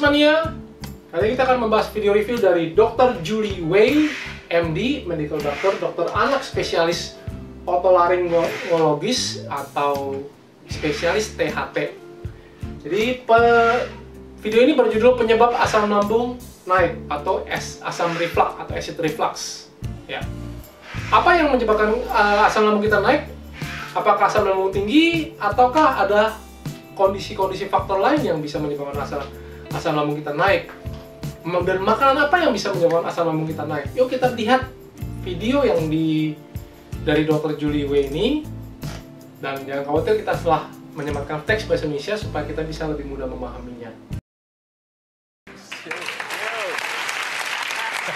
Mania. Kali ini kita akan membahas video review dari Dr. Julie Wei, MD, Medical Doctor, dokter anak spesialis otolaryngologis atau spesialis THT. Jadi video ini berjudul Penyebab Asam Lambung Naik atau Asam Reflux atau Acid Reflux. Ya. Apa yang menyebabkan asam lambung kita naik? Apakah asam lambung tinggi ataukah ada kondisi-kondisi faktor lain yang bisa menyebabkan asam lambung kita naik? Dan makanan apa yang bisa menyebabkan asam lambung kita naik? Yuk kita lihat video yang dari Dr. Julie Wei ini. Dan jangan khawatir, kita telah menyematkan teks bahasa Indonesia supaya kita bisa lebih mudah memahaminya.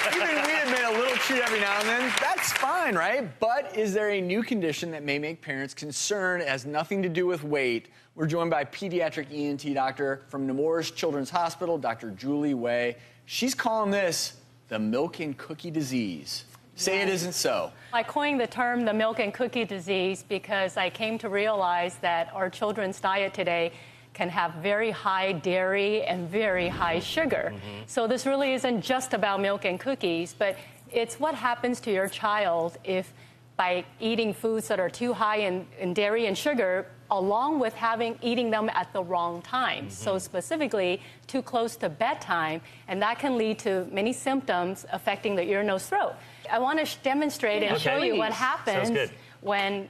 Even we admit a little cheat every now and then, that's fine, right? But is there a new condition that may make parents concerned? It has nothing to do with weight. We're joined by pediatric ENT doctor from Nemours Children's Hospital, Dr. Julie Wei. She's calling this the milk and cookie disease. Say it isn't so. I coined the term the milk and cookie disease because I came to realize that our children's diet today can have very high dairy and very high sugar. So this really isn't just about milk and cookies, but it's what happens to your child if by eating foods that are too high in dairy and sugar, along with eating them at the wrong time. So specifically, too close to bedtime, and that can lead to many symptoms affecting the ear, nose, throat. I want to demonstrate and show you what happens when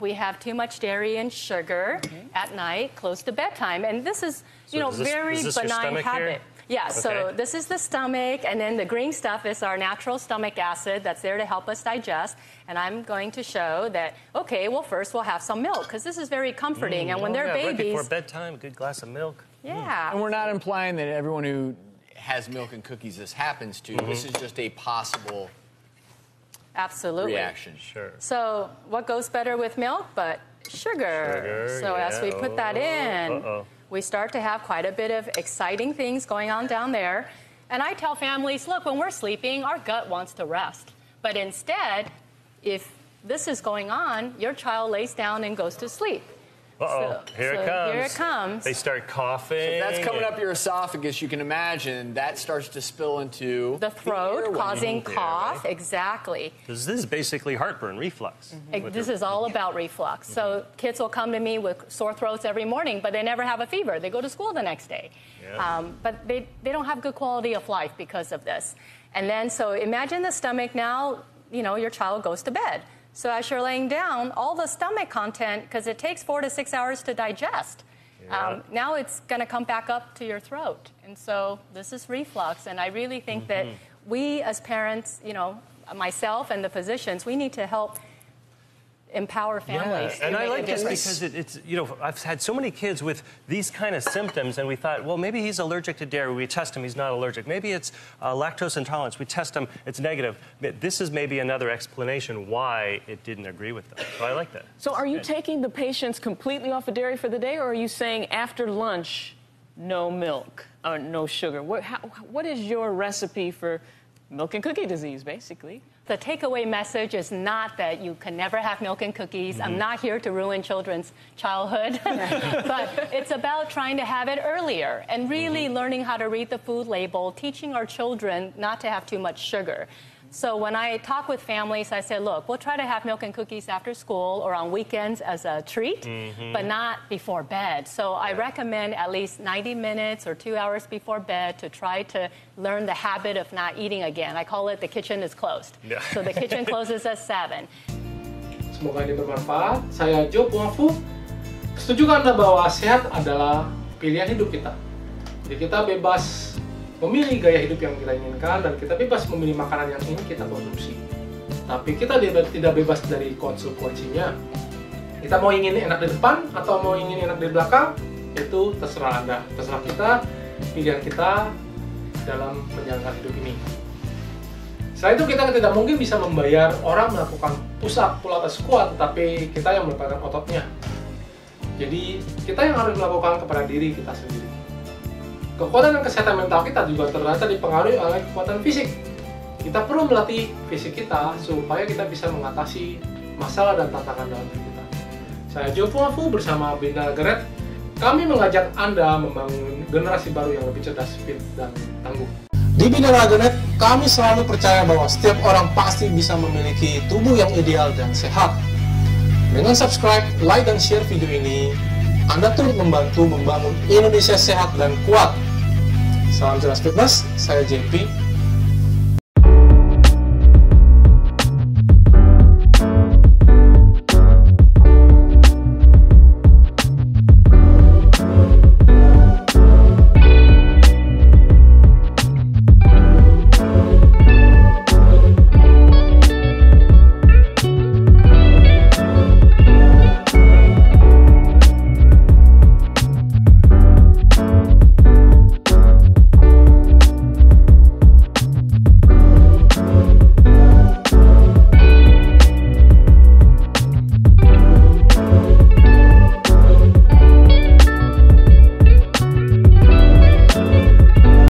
we have too much dairy and sugar at night, close to bedtime. And this is, very benign habit. Yeah, so this is the stomach, and then the green stuff is our natural stomach acid that's there to help us digest. And I'm going to show that, well, first we'll have some milk, because this is very comforting. And when they're babies... Right before bedtime, a good glass of milk. Yeah. And we're not implying that everyone who has milk and cookies this happens to. This is just a possible... Absolutely. Reaction. Sure. So what goes better with milk but sugar? So as we put that in, we start to have quite a bit of exciting things going on down there. And I tell families, look, when we're sleeping, our gut wants to rest. But instead, if this is going on, your child lays down and goes to sleep. Here it comes. Here it comes. They start coughing. So that's coming up your esophagus. You can imagine that starts to spill into the throat, causing cough. Right? Exactly. This is basically heartburn, reflux. This is all about reflux. So kids will come to me with sore throats every morning, but they never have a fever. They go to school the next day. But they don't have good quality of life because of this. And then, so imagine the stomach now, your child goes to bed. So as you're laying down, all the stomach content, because it takes 4 to 6 hours to digest, now it's going to come back up to your throat. And so this is reflux. And I really think that we as parents, myself and the physicians, we need to help empower families. And I like this because it's I've had so many kids with these kind of symptoms, and we thought, well, maybe he's allergic to dairy. We test him, he's not allergic. Maybe it's lactose intolerance. We test him, it's negative. This is maybe another explanation why it didn't agree with them. So I like that. So are you taking the patients completely off of dairy for the day, or are you saying after lunch, no milk or no sugar? What is your recipe for milk and cookie disease, basically? The takeaway message is not that you can never have milk and cookies. I'm not here to ruin children's childhood. But it's about trying to have it earlier and really learning how to read the food label, teaching our children not to have too much sugar. So when I talk with families, I say, look, we'll try to have milk and cookies after school or on weekends as a treat, but not before bed. So I recommend at least 90 minutes or 2 hours before bed to try to learn the habit of not eating again. I call it the kitchen is closed. So the kitchen closes at 7. Semoga ini bermanfaat. Saya Joe Puafu. Setuju Anda bahwa sehat adalah pilihan hidup kita. Jadi kita bebas memilih gaya hidup yang kita inginkan, dan kita bebas memilih makanan yang ingin kita konsumsi. Tapi kita tidak bebas dari konsekuensinya. Kita mau ingin enak di depan atau mau ingin enak di belakang, itu terserah Anda. Terserah kita, pilihan kita dalam menjalankan hidup ini. Selain itu, kita tidak mungkin bisa membayar orang melakukan push up, pull up, squat, tapi kita yang melakukan ototnya. Jadi, kita yang harus melakukan kepada diri kita sendiri. Kekuatan dan kesehatan mental kita juga ternyata dipengaruhi oleh kekuatan fisik. Kita perlu melatih fisik kita supaya kita bisa mengatasi masalah dan tantangan dalam hidup kita. Saya Joe Puafu bersama BINARAGA.NET Kami mengajak Anda membangun generasi baru yang lebih cerdas, fit, dan tangguh. Di BINARAGA.NET, kami selalu percaya bahwa setiap orang pasti bisa memiliki tubuh yang ideal dan sehat. Dengan subscribe, like, dan share video ini, Anda turut membantu membangun Indonesia sehat dan kuat. Salam cerdas fitness, saya JP.